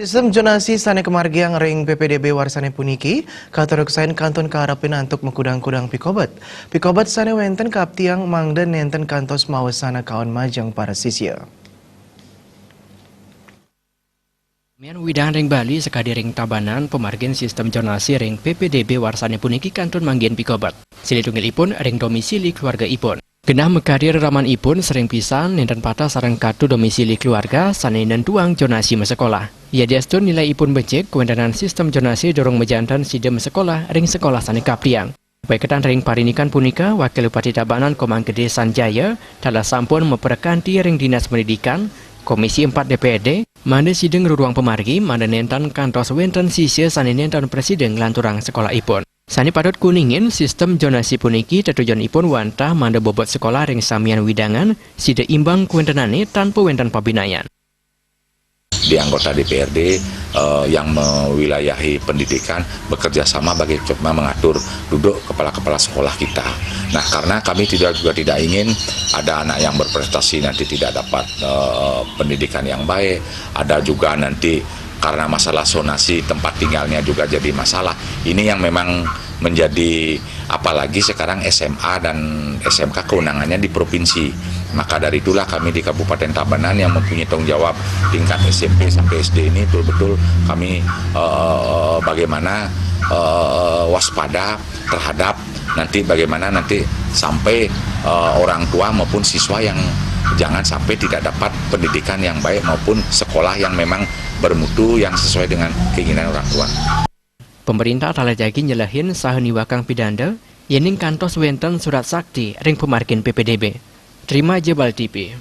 Sistem jonasi sane kemargiang ring PPDB warsane puniki katoroksain kanton kaharapin antuk mengkudang-kudang pikobat. Pikobat sane wenten kaptiang mangden nenten kantos mawasana kawan majang para sisya. Mian widang ring Bali sekadi ring Tabanan pemargin sistem jonasi ring PPDB warsane puniki kanton manggian pikobat. Silitungilipun ring domisili keluarga ipun. Genah mekadir raman ipun sering pisan nenten patah sarang kartu domisili keluarga sanenen tuang jonasi mesekolah. Ia diastun nilai ipun becek kewendanan sistem jonasi dorong mejantan sidem sekolah ring sekolah sane kapriang. Baiketan ring parinikan punika Wakil Bupati Tabanan Komang Gede Sanjaya telah sampun memperkanti ring Dinas Pendidikan Komisi 4 DPRD mana sideng ruang pemargi mana nentan kantos wenten sisya sane nentan presiden lanturang sekolah ipun. Sani padot kuningin sistem jonasi puniki tetujuan ipun wantah manda bobot sekolah ring samian widangan sida imbang kuentenane tanpa wenten pabinayan. Di anggota DPRD yang mewilayahi pendidikan bekerja sama bagaimana mengatur duduk kepala-kepala sekolah kita. Nah, karena kami juga tidak ingin ada anak yang berprestasi nanti tidak dapat pendidikan yang baik, ada juga nanti karena masalah zonasi tempat tinggalnya juga jadi masalah. Ini yang memang menjadi, apalagi sekarang SMA dan SMK kewenangannya di provinsi. Maka dari itulah kami di Kabupaten Tabanan yang mempunyai tanggung jawab tingkat SMP sampai SD ini betul-betul kami bagaimana waspada terhadap nanti bagaimana nanti sampai orang tua maupun siswa yang jangan sampai tidak dapat pendidikan yang baik maupun sekolah yang memang bermutu yang sesuai dengan keinginan orang tua. Pemerintah telah jagi nyelahin sahani wakang pidanda yening kantos wenten surat sakti ring pemargin PPDB. Terima Jebal TV.